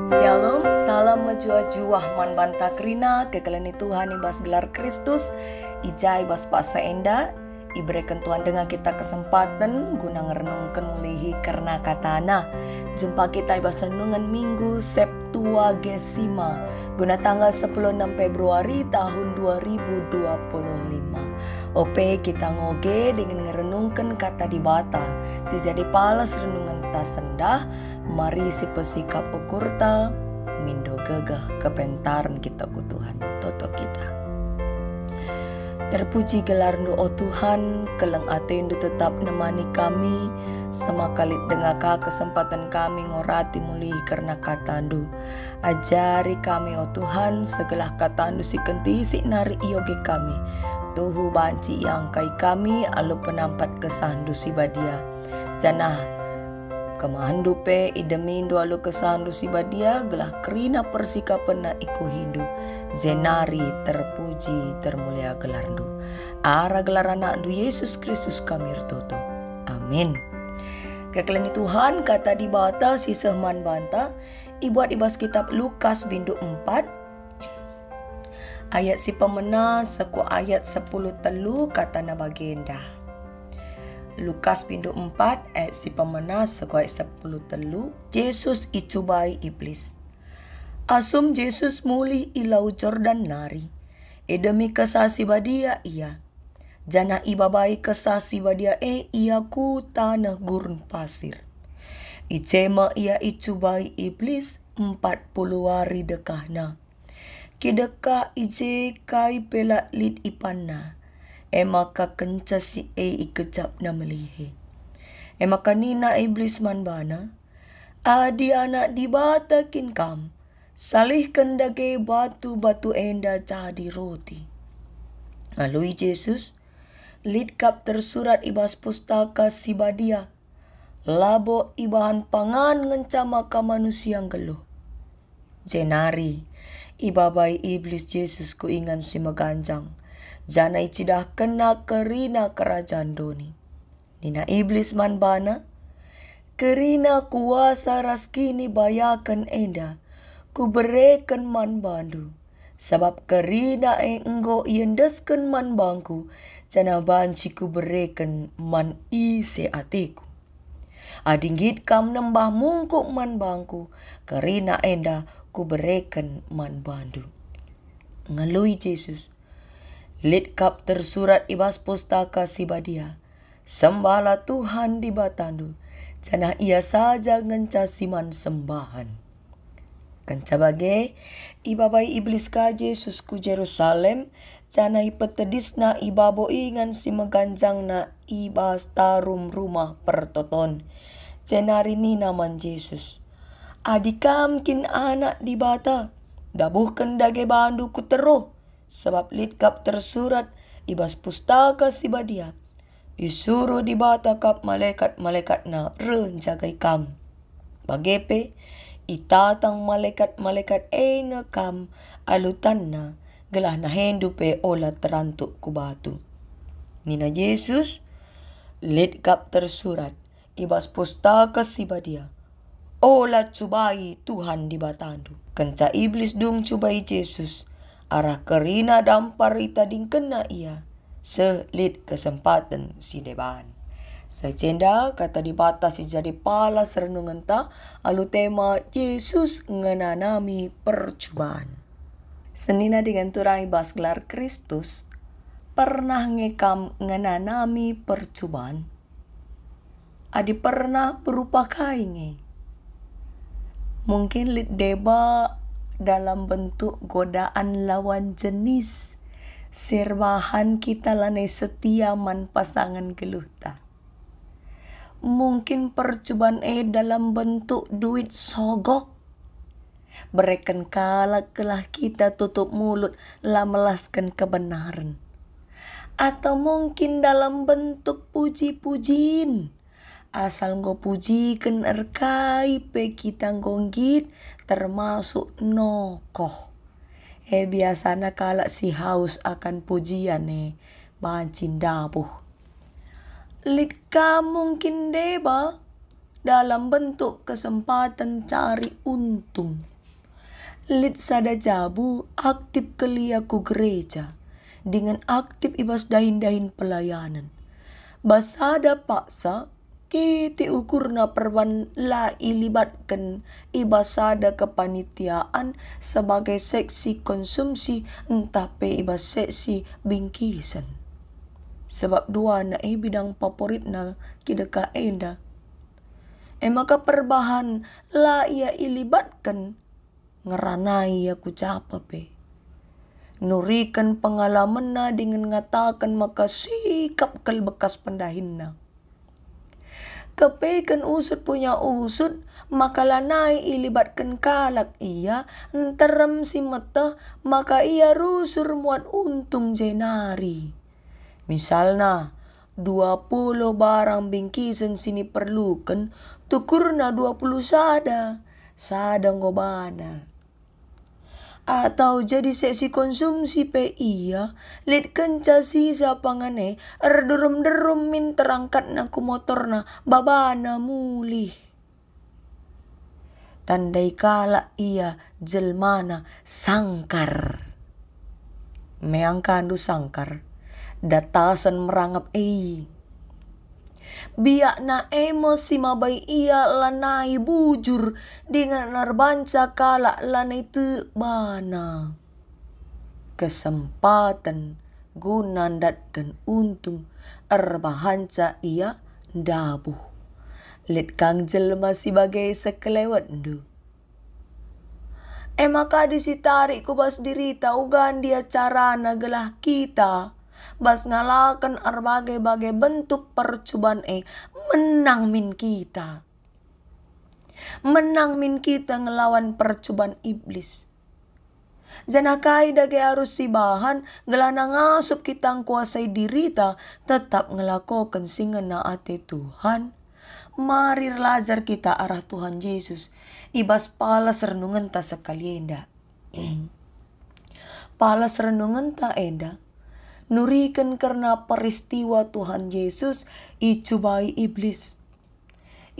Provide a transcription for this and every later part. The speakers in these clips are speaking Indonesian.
Shalom, salam menjuah-juah man banta krina kekelani Tuhan ibas gelar Kristus ijai bas paksa enda iberikan Tuhan dengan kita kesempatan guna ngerenungkan mulihi karena katana. Jumpa kita ibas renungan Minggu Septuagesima guna tanggal 16 Februari tahun 2025. Ope kita ngoge dengan ngerenungkan kata di bata si jadi palas renungan ta sendah. Mari si pesikap ukurta mindo gagah kepentaran kita ku Tuhan toto kita. Terpuji gelar doa Tuhan, keleng atendu tetap nemani kami, semakalit dengaka kesempatan kami ngorati mulih karena katandu. Ajari kami oh Tuhan, segala katandu si kenti si nari iyoge kami. Tuhu banci yang kai kami, alu penampat kesandu si badia. Janah kemahandupe idemindo alu kesandu si badia gelah kerina persikapan na iku hindu. Zenari terpuji termulia gelardu. Ara gelar anak du Yesus Kristus kami ertoto. Amin. Kekelani Tuhan kata di bata si sehman banta ibuat ibas kitab Lukas bindu 4 ayat si pemena seku ayat 10 telu kata na bagenda. Lukas bindu 4 ayat si pemena seku ayat 10 telu. Yesus icubai iblis. Asum Yesus muli ilau Jordan nari. Demi kesasi badia ia. Jana ibabai kesasi badia ia ku tanah gurun pasir. Icema ia icubai iblis 40 hari dekahna. Kideka ije kai pelak lid ipanna. Emaka kenca si ikejap na melihe. Emaka nina iblis manbana. Adi anak dibatakin kam. Salihkan dage batu-batu enda jadi roti. Lalu Yesus lidkap tersurat ibas pustaka si badia. Labo ibahan pangan ngencama ka manusia geluh. Jenari ibabai iblis Yesus ku ingan si meganjang. Jana icidah kena kerina kerajaan doni. Nina iblis manbana. Kerina kuasa raskini bayakan enda. Ku berikan man bandu. Sebab kerina enggo iendeskan man bangku. Jana banci ku berikan man isi atiku. Adinggit kam nembah mungkuk man bangku. Kerina enda ku berikan man bandu. Ngalui Yesus. Lidkap tersurat ibas pustaka si badia. Sembahlah Tuhan di batandu. Jana ia saja ngencasi man sembahan. Kenca bage ibabai iblis ka Yesus ku Jerusalem jana ipetedis na ibabo ingan si meganjang na ibas tarum rumah pertoton. Jenari ni naman Yesus. Adikam kin anak di bata. Dabuhkan dage bandu ku teruh. Sebab lidkap tersurat ibas pustaka si badia. Disuruh di bata kap malaikat-malaikat na renjagai kam. Bagepe itatang malaikat-malaikat ngekam alutan na gelah na hendupe ola terantuk ku batu. Nina Yesus lidkap tersurat ibas pustaka si badia. Ola cubai Tuhan di batandu. Kenca iblis dung cubai Yesus. Arah kerina dampar itading kena ia. Selid kesempatan si deban. Secenda kata di batas si jadi palas renungan ta alu tema Yesus ngenanami percubaan. Senina dengan turang ibas gelar Kristus pernah ngekam ngenanami percubaan. Adi pernah berupa kainge. Mungkin lid deba dalam bentuk godaan lawan jenis. Serbahan kita lanai setia man pasangan geluhta. Mungkin percobaan dalam bentuk duit sogok. Berikan kala kelah kita tutup mulut lah melaskan kebenaran. Atau mungkin dalam bentuk puji-pujiin. Asal ngo pujikan erkai pe kita ngonggit termasuk nokoh. Biasana kala si haus akan pujian bancin dabuh. Lidka mungkin deba dalam bentuk kesempatan cari untung. Lit sada jabu aktif kelia ku gereja dengan aktif ibas dahin-dahin pelayanan. Basada paksa kiti ukurna perban la ilibatkan ibasada kepanitiaan sebagai seksi konsumsi entah pe ibas seksi bingkisan. Sebab dua na bidang favorit na kideka enda. Maka perbahan la ia ilibatkan ngeranai aku capa pe. Nurikan pengalaman na dengan ngatakan maka sikap kel bekas pendahinna. Kepekan usut punya usut, maka lanai ilibatkan kalak ia, enterem si mata, maka ia rusur muat untung jenari. Misalnya, 20 barang bingkisan sini perlukan, tukurna 20 sada ngobana. Atau jadi seksi konsumsi pe iya, lid kenca sisa pangane, erderum-derum min terangkat na ku motorna, babana mulih. Tandai kala iya jelmana sangkar. Meangkandu sangkar, datasan merangap biak na emosi mabai ia lanai bujur dengan narbanca kala lanai bana. Kesempatan gunandatkan untung erbahanca ia dabuh. Let kang jelma sebagai sekelewat du. Maka disitarik ku bas dirita ugan dia carana gelah kita. Bas ngalakan berbagai bentuk percobaan menang min kita. Menang min kita ngelawan percobaan iblis. Janakai dage harus si bahan gelana ngasup kita kuasai dirita tetap ngelakokan singan na ate Tuhan. Mari lajar kita arah Tuhan Yesus. Ibas palas renungan ta sekali enda. Palas renungan ta enda. Nurikan karena peristiwa Tuhan Yesus icubai iblis.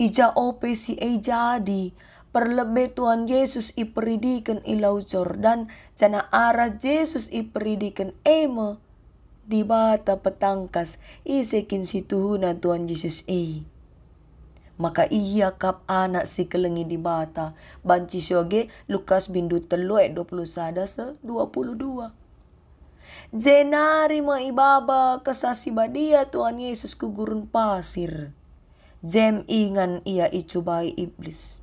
Ija ope si jadi perlebe Tuhan Yesus iperidikan ilau Jordan jana arah Yesus iperidikan ema di bata petangkas isekin si tuhuna Tuhan Yesus Maka iya kap anak si kelengi di bata banci soge Lukas bindu telu 21 22. Jenari maibaba kesasi badia Tuhan Yesus ke gurun pasir. Jem ingan ia icubai iblis.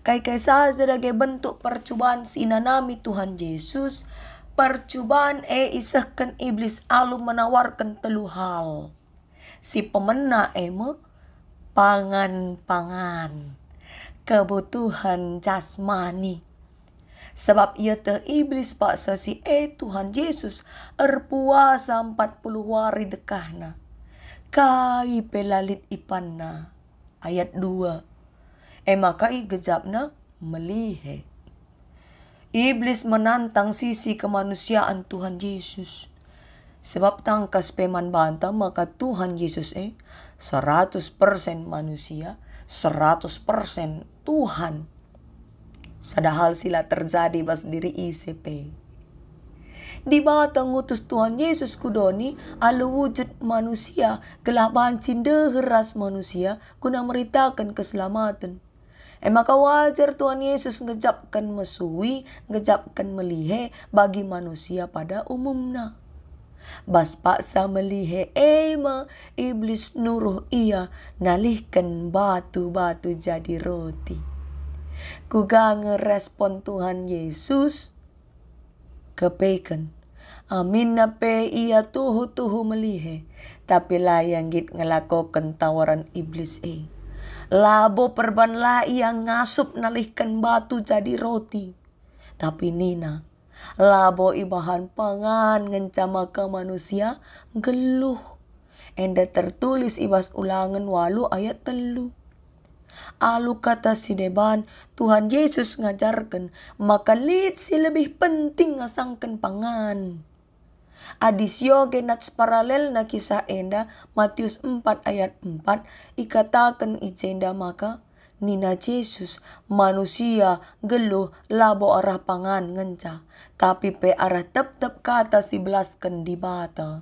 Kai saja sebagai bentuk percobaan sinanami Tuhan Yesus. Percobaan isahkan iblis alu menawarkan telu hal. Si pemena pangan. Kebutuhan jasmani. Sebab ia iblis paksa si Tuhan Yesus erpuasa 40 hari dekahna. Kai pelalit ipanna. Ayat 2. Maka gejapna melihe. Iblis menantang sisi kemanusiaan Tuhan Yesus. Sebab tangkas peman bantah maka Tuhan Yesus 100% manusia, 100% Tuhan. Sadahal sila terjadi bas diri ICP. Di bata ngutus Tuhan Yesus kudoni alu wujud manusia gelaban cindeheras manusia guna meritakan keselamatan. Maka wajar Tuhan Yesus ngejapkan mesui, ngejapkan melihe bagi manusia pada umumnya. Bas paksa melihe iblis nuruh ia nalihkan batu-batu jadi roti. Kuga ngerespon Tuhan Yesus kepekan. Amin na pe ia tuhu melihe. Tapi layang git ngelakokan tawaran iblis Labo perban la ia ngasup nalihkan batu jadi roti. Tapi nina. Labo ibahan pangan ngencama ke manusia geluh. Enda tertulis ibas ulangan 8 ayat 3. Alu kata si deban Tuhan Yesus ngajarkan maka lid si lebih penting ngasangkan pangan. Adisio genats paralel na kisah enda Matius 4 ayat 4 ikatakan ijenda maka Nina Yesus manusia geluh labo arah pangan ngenca. Tapi pe arah tep-tep kata si belaskan di bata.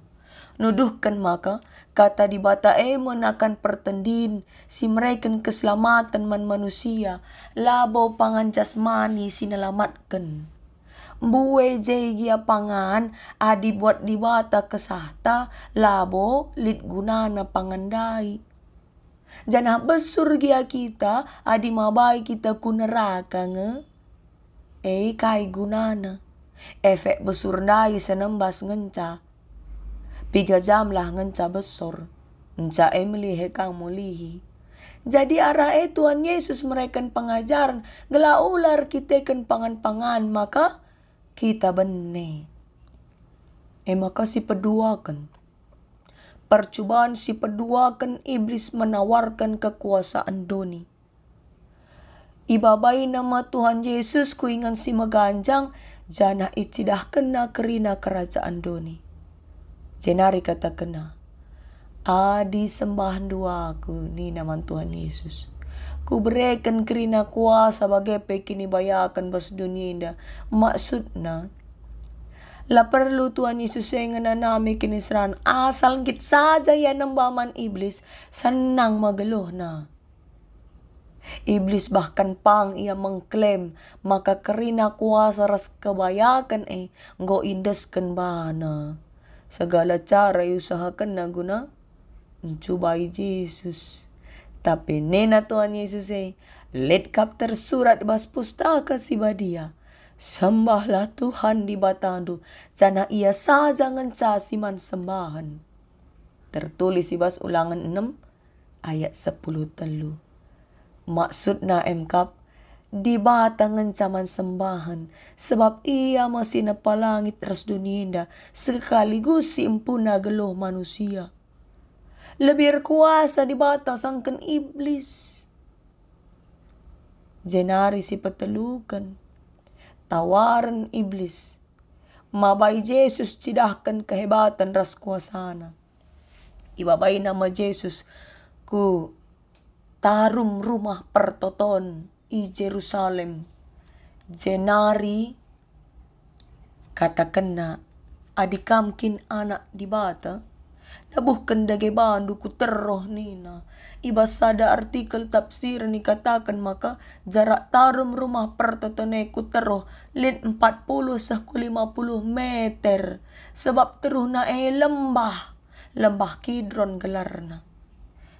Nuduhkan maka kata di bata menakan pertendin si mereken keselamatan man manusia. Labo pangan jasmani sinalamatkan. Buwe gia pangan adi buat di bata kesahta labo lit gunana pangandai. Janah besur gia kita adi mabai kita ku neraka nge. Kai gunana. Efek besur dai senembas ngenca. 3 jam lah ngenca besor. Nca melihe kang mulihi. Jadi arah Tuhan Yesus mereken pengajaran. Gela ular kita ken pangan-pangan maka kita bene. Maka si peduakan. Percobaan si peduakan iblis menawarkan kekuasaan doni. Ibabai nama Tuhan Yesus kuingan si meganjang. Jana icidah kena kerina kerajaan doni. Jenari kata kena. Adi sembahan duaku ni nama Tuhan Yesus. Ku berikan kerina kuasa bagai pekini bayakan bas dunia indah. Maksudna. La perlu Tuhan Yesus yang nami kini seran. Asal ngit saja ya nembaman iblis. Senang mageluh na. Iblis bahkan pang ia mengklaim. Maka kerina kuasa ras kebayakan nggo indeskan bana. Segala cara usahakan na guna. Mencobai Yesus. Tapi nena Tuhan Yesus letkap tersurat bas pustaka si badia. Sembahlah Tuhan di batandu. Jana ia saja ngenca siman sembahan. Tertulis di bas Ulangan 6 ayat 10 telu. Maksudna emkap di bata ngencaman sembahan. Sebab ia masih nepalangit ras dunia sekaligus si empuna geluh manusia. Lebih kuasa di bata sangken iblis. Jenari si petelukan. Tawaran iblis. Mabai Yesus cidahkan kehebatan ras kuasana. Ibabai nama Yesus ku tarum rumah pertoton i Jerusalem. Jenari katakanna adikamkin anak di bata. Nabuhkan dage bandu ku terroh nina. Iba sada artikel tafsir ni katakan maka jarak tarum rumah pertotone ku terroh lin 40 sahku 50 meter. Sebab teruh na lembah. Lembah Kidron gelarna.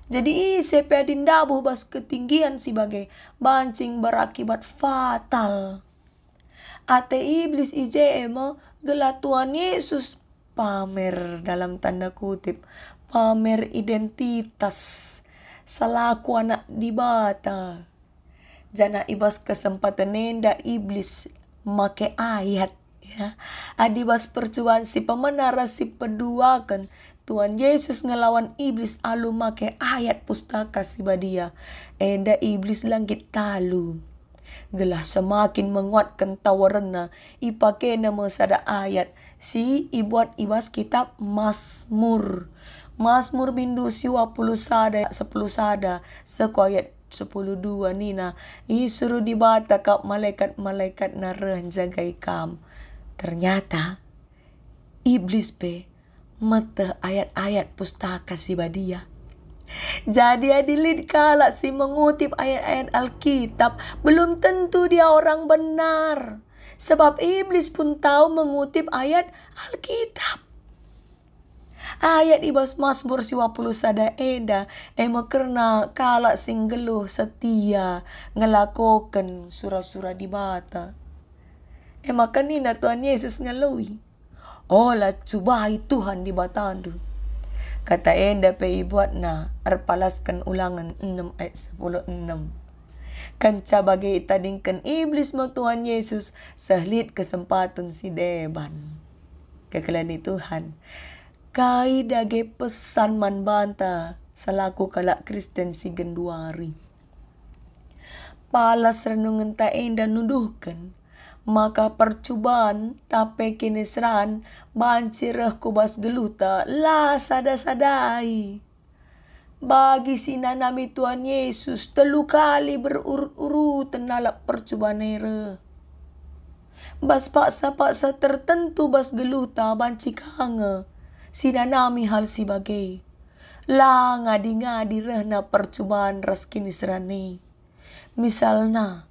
Jadi sepe adindabuh bas ketinggian sebagai bancing berakibat fatal. Ate iblis ijemo gelah Tuhan Yesus pamer dalam tanda kutip. Pamer identitas. Salaku anak di bata. Jana ibas kesempatan nenda iblis make ayat. Ya. Adibas percobaan si pemenara si peduakan. Tuhan Yesus ngelawan iblis alu make ayat pustaka si badia. Enda iblis langit talu. Gelah semakin menguatkan tawaranna. Ipake nama sada ayat. Si ibuat ibas kitab Mazmur. Mazmur bindu siwa 10 sada. Seku ayat 10:2 nina. Suruh dibata kap malaikat-malaikat nareh jagai kam. Ternyata iblis pe mata ayat-ayat pustaka si badia. Jadi adilid kala si mengutip ayat-ayat Alkitab belum tentu dia orang benar. Sebab iblis pun tahu mengutip ayat Alkitab. Ayat ibas Mazmur 20 sada enda karena kala sing geluh setia ngelakokan surah-surah di bata. Maka nina Tuhan Yesus ngeluhi. Olah cubai Tuhan di batandu. Kata enda pe ibuat na arpalaskan Ulangan 6 ayat 10:6. Kanca bagai tadingkan iblis mo Tuhan Yesus sahlit kesempatan si deban. Kekelani Tuhan. Kai dage pesan man banta salaku kalak Kristen si genduari. Palas renungan ta enda nuduhkan. Maka percobaan tape kinesran bancireh kubas geluta la sada-sadai. Bagi sinanami Tuhan Yesus 3 kali berurut-urutan nalap percobaan ere. Bas paksa-paksa tertentu bas geluta banci kange. Sinanami hal si bagai. La ngadi-ngadi rehna percobaan ras kini serani. Misalna,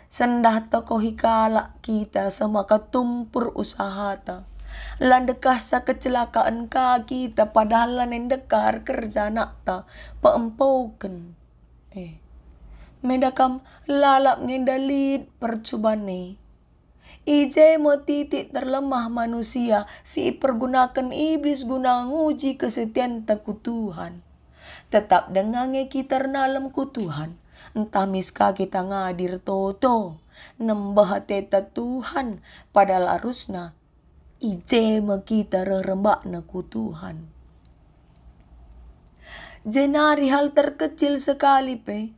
sendah tokoh hikala kita sama katumpur usaha ta. Landekah sa kecelakaan ka kita padahal lanen dekar kerja nak ta paempoken. Medakam lalap ngendalit percobaan ni. Ije mo titik terlemah manusia si pergunakan iblis guna nguji kesetiaan taku Tuhan. Tetap dengange kita nalam ku Tuhan. Entah miska kita ngadir toto. Nembah teta Tuhan padahal arusna. Ije mo kita rerembak na ku Tuhan. Jenari hal terkecil sekali pe.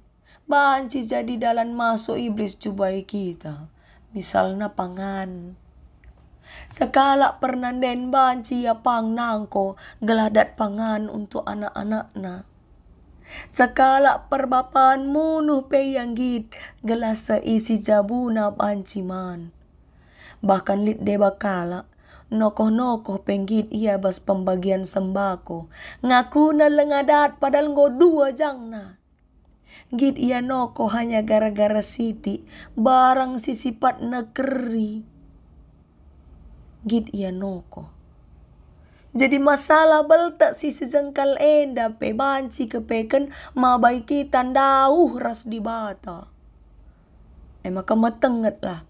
Banci jadi dalam masuk iblis cubai kita. Misalnya pangan. Sekala pernah den banci ya pang nangko geladat pangan untuk anak-anakna. Sekala perbapaan munuh peyanggit gelas seisi jabuna banci man. Bahkan lit de bakala nokoh-nokoh penggit ia bas pembagian sembako. Ngaku na lengadat padahal ngo 2 jangna. Git ia noko hanya gara-gara siti barang si sifat negeri. Git ia noko. Jadi masalah beltak si sejengkal enda pe banci kepeken mabai kita dauh ras di bata. Maka metenget lah.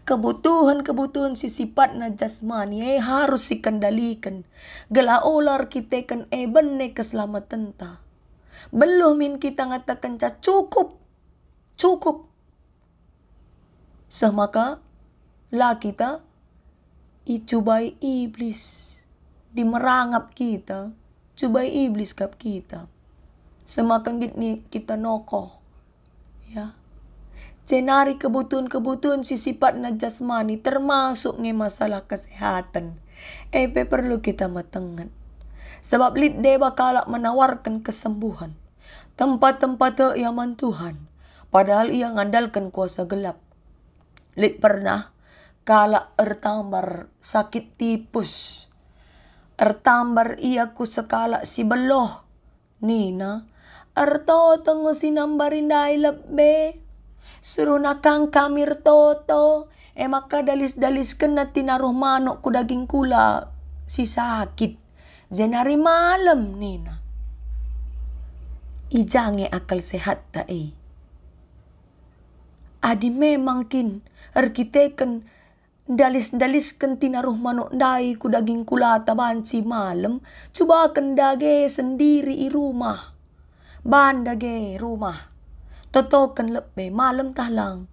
Kebutuhan si sifat na jasmani harus dikendalikan. Gela ular kita kan bene keselamatan ta. Belum kita ngatakan cukup. Semaka lah kita icubai iblis. Dimerangap kita. Cubai iblis kap kita. Semakan kita nokoh. Ya. Jenari kebutuhan si sifat na jasmani termasuk masalah kesehatan. Perlu kita matengat. Sebab lid de bakal menawarkan kesembuhan. Tempat-tempat iaman Tuhan. Padahal ia ngandalkan kuasa gelap. Lid pernah kala ertambar sakit tipus. Ertambar ia ku sekala si beloh. Nina. Erto tengah sinambarin dailap be. Suruh nakang kamir toto. Maka dalis-dalis kena tinaruh manuk ku daging kula. Si sakit. Jenari malam Nina. Ijange akal sehat ta Adi memang kin erkiteken dalis-dalisken tinaruh manuk dai ku daging kulata banci malam. Coba kendage sendiri i rumah. Bandage rumah. Totoken lebih malam tahlang.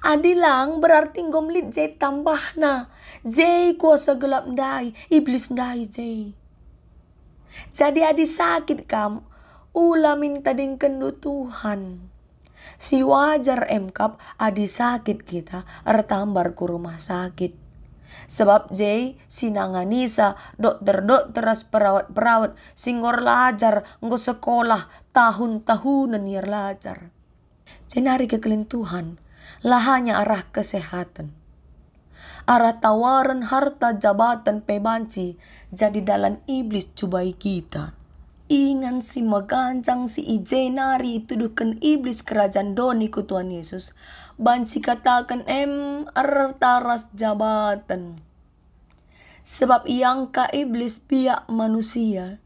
Adi lang berarti ngomlit jay tambah na. Jay kuasa gelap dai. Iblis dai jay. Jadi adi sakit kam, ula minta dengkendu Tuhan. Si wajar emkap adi sakit kita ertambar ku rumah sakit. Sebab jay sinanganisa dokter-dokter ras perawat-perawat singgor lajar nggo sekolah tahun-tahunan yer lajar. Jenari kekelin Tuhan lahanya arah kesehatan. Arah tawaran harta jabatan pebanci jadi dalam iblis cubai kita. Ingan si magancang si ijenari tuduhkan iblis kerajaan doni ku Tuhan Yesus. Banci katakan taras jabatan. Sebab yang ka iblis biak manusia.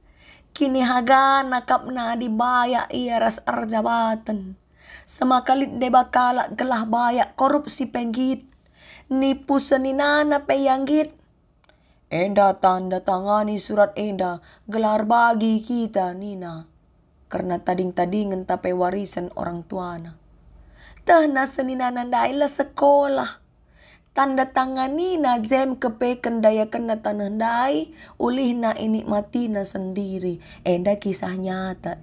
Kini haga nakap na dibaya ia ras jabatan. Semakalit de bakala gelah bayak korupsi penggit. Nipu seninana peyanggit. Enda tanda tangani surat enda gelar bagi kita Nina. Karena tading-tadingan tape warisan orang tuana. Tahna seninana daila sekolah. Tanda tangan Nina jem kepeken daya kena tanah dai. Ulihna ini matina sendiri. Enda kisah nyata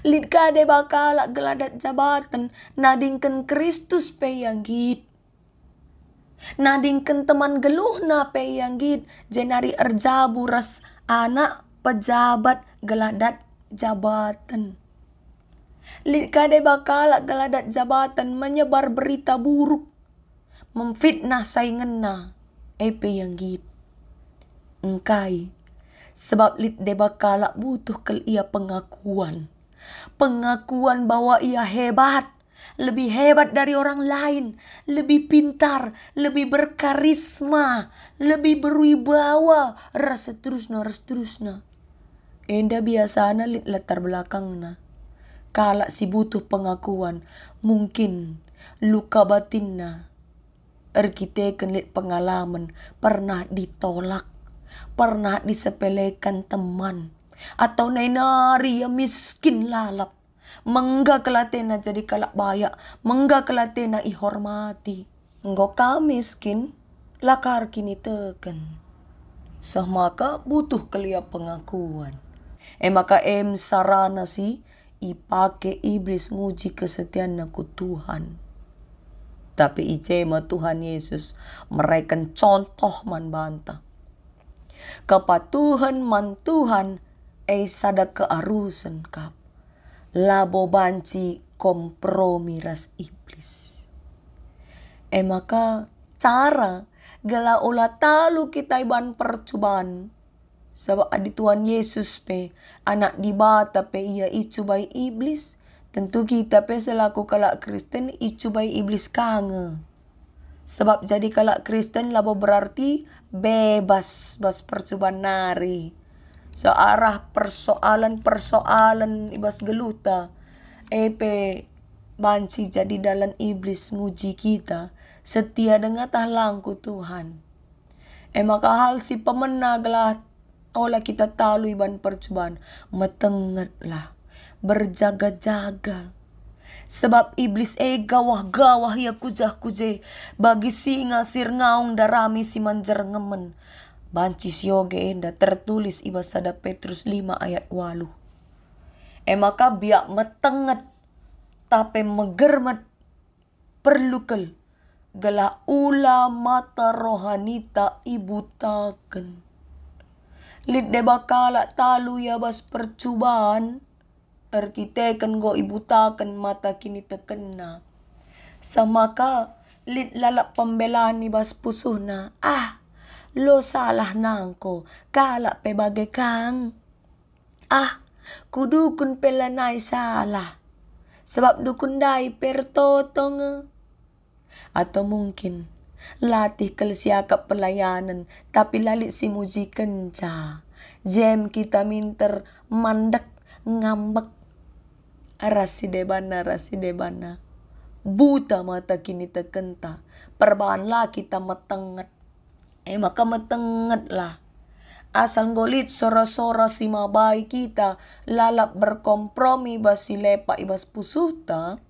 Lid kade bakala geladat jabatan nadingken Kristus peyanggit. Nadingken teman geluhna peyanggit jenari erjabu ras anak pejabat geladat jabatan. Lit kade bakala geladat jabatan menyebar berita buruk, memfitnah saingenna, epe yang gip. Engkai, sebab lit de bakala butuh kel ia pengakuan. Pengakuan bahwa ia hebat, lebih hebat dari orang lain, lebih pintar, lebih berkarisma, lebih berwibawa, ras seterusna. Enda biasana lit latar belakangna. Kala si butuh pengakuan, mungkin luka batinna. Erkiteken lit pengalaman, pernah ditolak, pernah disepelekan teman, atau nainari ya miskin lalap. Mengga kelatena jadi kalak bayak, mengga kelatena ihormati. Engkau ka miskin, lakar kini teken. Maka butuh kelia pengakuan. Maka sarana si ipake iblis nguji kesetiaan ku Tuhan. Tapi icema Tuhan Yesus mereken contoh man bantah. Kepatuhan man Tuhan sada kearusan kap. Labo banci kompromi ras iblis. Maka cara gala ulah talu kita iban percobaan. Sebab adi Tuhan Yesus pe anak dibata pe ia icubai iblis. Tentu kita pe selaku kalak Kristen icubai iblis kange. Sebab jadi kalak Kristen labo berarti bebas bas percobaan nari. Searah persoalan ibas geluta. Epe banci jadi dalam iblis nguji kita. Setia dengan tahlangku Tuhan. Maka hal si pemena gelah olah kita talu iban percobaan. Metengetlah. Berjaga-jaga. Sebab iblis gawah-gawah ya kujah-kuje. Bagi singa sirngaung darami si manjer ngemen. Banci sioge enda tertulis ibas sada Petrus 5 ayat 8. Maka biak metenget tapi megermet perlukel gala ula mata rohanita ibutaken. Lid de bakala talu ya bas percubaan arkiteken go ibutaken mata kini tekena. Samaka lid lalak pembelaan ibas pusuhna. Lo salah nangko, kala pe bagai kang. Kudukun pelanai salah. Sebab dukun dai pertotong. Atau mungkin latih kelsiakap pelayanan, tapi lalik si muji kenca. Jem kita minter mandek ngambek. Rasi debana. Buta mata kini tekenta. Perbahanlah kita metenget. Maka metengetlah. Asal ngolit sora-sora si mabai kita lalap berkompromi basi lepa ibas pusuta.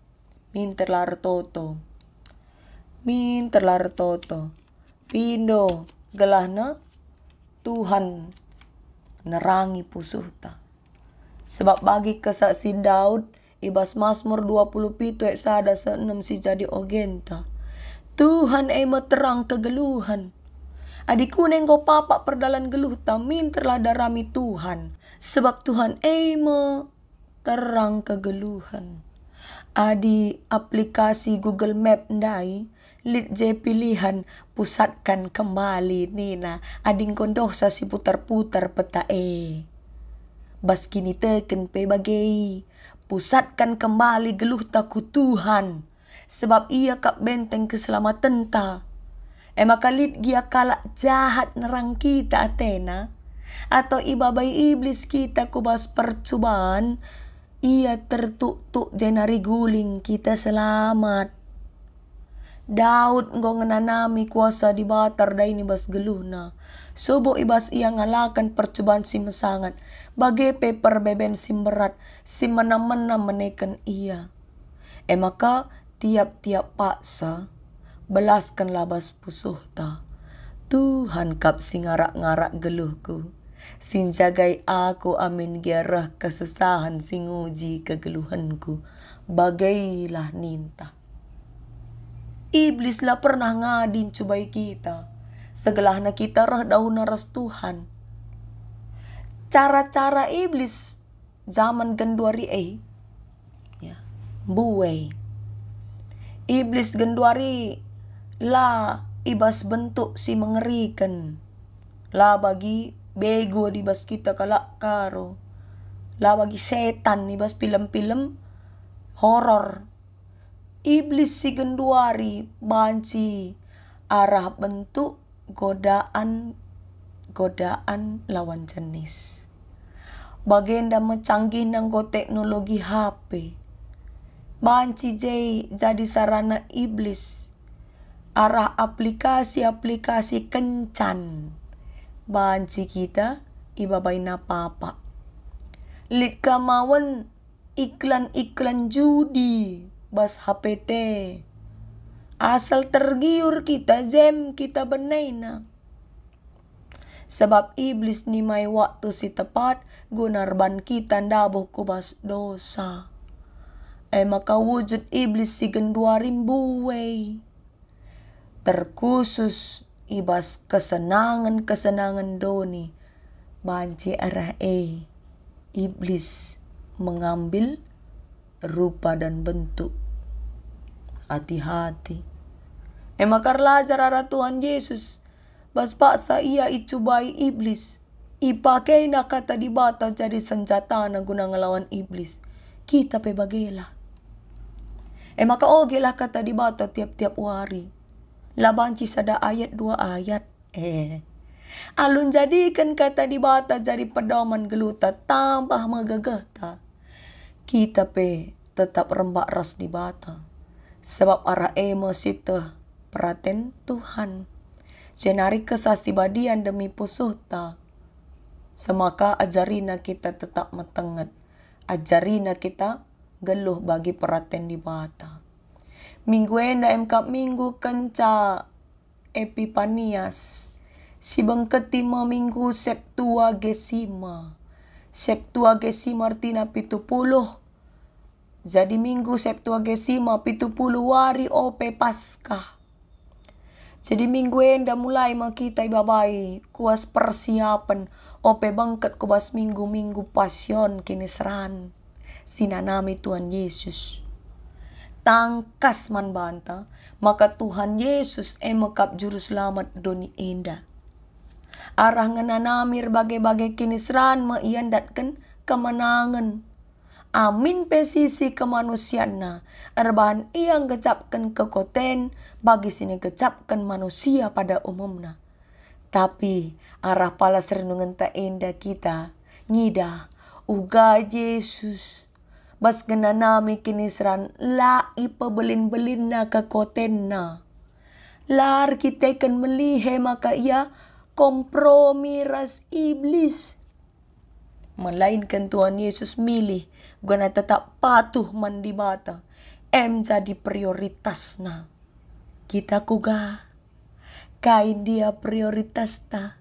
Minterlar toto. Pindo gelahna Tuhan nerangi pusuta. Sebab bagi kesaksi Daud ibas Mazmur 27 ayat 6 si jadi ogenta. Tuhan terang kegeluhan. Adikku nengko papa perdalan geluh tamin terlah darami Tuhan. Sebab Tuhan terang kegeluhan. Adi aplikasi Google Map ndai. Lit je pilihan pusatkan kembali nina. Ading kondoh sa si putar-putar peta Bas kini teken pe bagai. Pusatkan kembali geluh taku Tuhan. Sebab ia kap benteng keselamatan ta. Maka lit gia kalak jahat nerang kita Athena. Atau ibabai iblis kita kubas percobaan. Ia tertuk-tuk jenari guling kita selamat. Daud ngongenanami kuasa di batar daini bas geluhna. Sobo ibas ia ngalakan percobaan si mesangat. Bagai paper beben si berat. Si menam-menam menekan ia. Maka tiap-tiap paksa. Belaskan labas pusuh ta. Tuhan kap singarak-ngarak geluhku. Sin jagai aku amin giarah kesusahan singuji kegeluhanku. Bagailah ninta. Iblis lah pernah ngadin cubai kita. Segelahna kita rah daun naras Tuhan. cara-cara iblis zaman genduari ya, buwe. Iblis genduari la ibas bentuk si mengerikan. La bagi bego di bas kita kalak karo. La bagi setan di bas film-film horor. Iblis si genduari banci arah bentuk godaan lawan jenis. Bagenda mecanggih nanggo teknologi HP. Banci jadi sarana iblis. Arah aplikasi-aplikasi kencan. Banci kita ibabay na papa. Lit kamawan iklan-iklan judi bas HPT. Asal tergiur kita kita benay na. Sebab iblis ni may waktu si tepat gunarban kita ndabuh kubas dosa. Maka wujud iblis si genduarim buway. Terkhusus ibas kesenangan-kesenangan doni. Banci arah iblis mengambil rupa dan bentuk. Hati-hati. Maka lajar arah Tuhan Yesus. Bas paksa ia icubai iblis. Ipakai na kata dibata jadi senjata na guna ngelawan iblis. Kita pe bagela. Maka ogelah kata dibata tiap-tiap hari. Labanci sada ayat 2 ayat. Alun jadikan kata dibata jadi pedoman geluta tambah megagata. Kita pe tetap rembak ras dibata. Sebab arah sita perhatian Tuhan. Jenari kesasibadian demi pusuhta. Semaka ajarina kita tetap metenget. Ajarina kita geluh bagi perhatian dibata. Minggu enda minggu kenca Epipanias. Si bengketima minggu Septuagesima. Septuagesima artina 70. Jadi minggu Septuagesima 70 wari ope Paskah. Jadi minggu enda mulai makita ibabai kuas persiapan ope bangket kubas minggu-minggu pasyon kinisran. Sinanami Tuhan Yesus. Tangkas man banta, maka Tuhan Yesus mekap juru selamat doni enda. Arah ngenanamir bagai-bagai kinisran maiandatkan kemenangan. Amin pesisi kemanusiana. Erbahan iang gecapkan kekoten bagi sini gecapkan manusia pada umumnya. Tapi arah palas renungan ta enda kita ngida uga Yesus. Bas genanami kinisran la ipabelin-belin na kekoten na. Lar kita kan melihe maka ia kompromi ras iblis. Melainkan Tuhan Yesus milih guna tetap patuh mandibata. Jadi prioritas na. Kita kuga kain dia prioritas ta.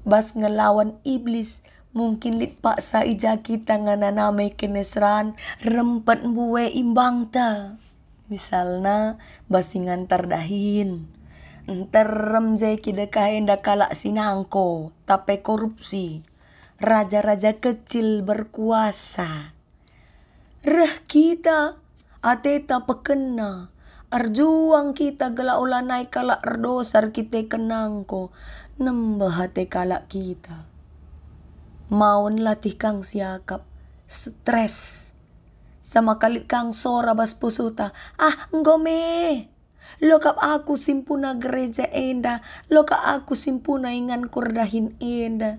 Bas ngelawan iblis. Mungkin lit paksa ija kita ngananame kinesran rempet buwe imbang ta. Misalna basingan terdahin. Enterem jai kidekah enda kalak sinangko. Tape korupsi. Raja-raja kecil berkuasa. Reh kita ateta pekena. Arjuang kita gela ulanai kalak erdosar kita kenangko. Nembah hati kalak kita. Maun latih kang siakap. Stres. Sama kali kang sora bas pusuta. Ngome. Lokap aku simpuna gereja enda. Lokap aku simpuna ingan kurdahin enda.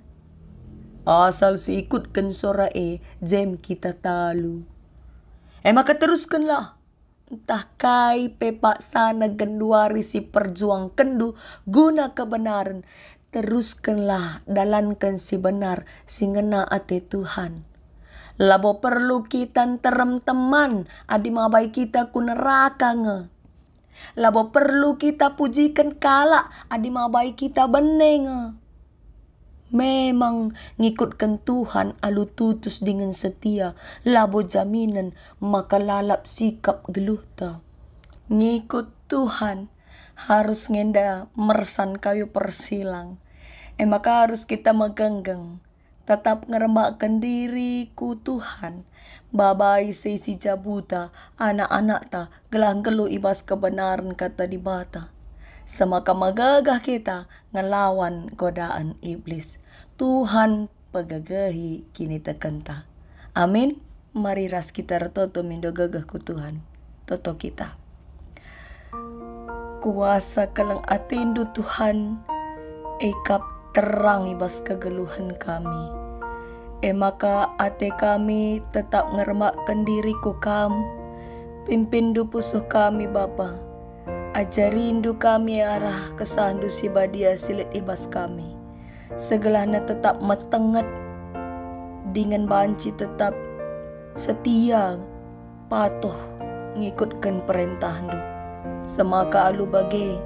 Asal si ikutkan sora jem kita talu. Maka teruskanlah. Entah kai pepak sana genduari si perjuang kendu guna kebenaran. Teruskanlah dalankan si benar si ngena ate Tuhan. Labo perlu kita terem teman adi mabai kita ku neraka nge. Labo perlu kita pujikan kalak adi mabai kita beneng. Memang ngikutkan Tuhan alu tutus dengan setia. Labo jaminan maka lalap sikap geluh ta. Ngikut Tuhan harus ngenda mersan kayu persilang. Maka harus kita megenggang. tetap ngerembakkan diriku Tuhan. Babai sesi jabuta, anak-anak ta, gelang gelu ibas kebenaran kata di bata. Semaka magagah kita ngelawan godaan iblis. Tuhan pegagahi kini tekenta. Amin. Mari ras kita retoto mindo gagah ku Tuhan. Toto kita. Kuasa kelang atindu Tuhan, ekap terang ibas kegeluhan kami. Maka ate kami tetap ngermakkan diriku kam. Pimpin du pusuh kami Bapa. Ajarindu kami arah kesandu si badia silit ibas kami. Segelahna tetap metenget. Dengan banci tetap setia patuh ngikutkan perintahmu. Semaka alu bage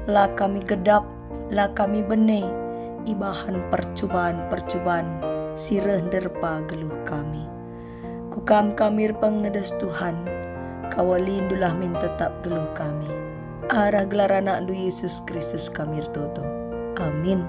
lah kami gedap, lah kami bene ibahan percobaan sireh derpa geluh kami. Kukam kami pengedes Tuhan, kawalindulah min tetap geluh kami. Arah gelar anak du Yesus Kristus kami toto. Amin.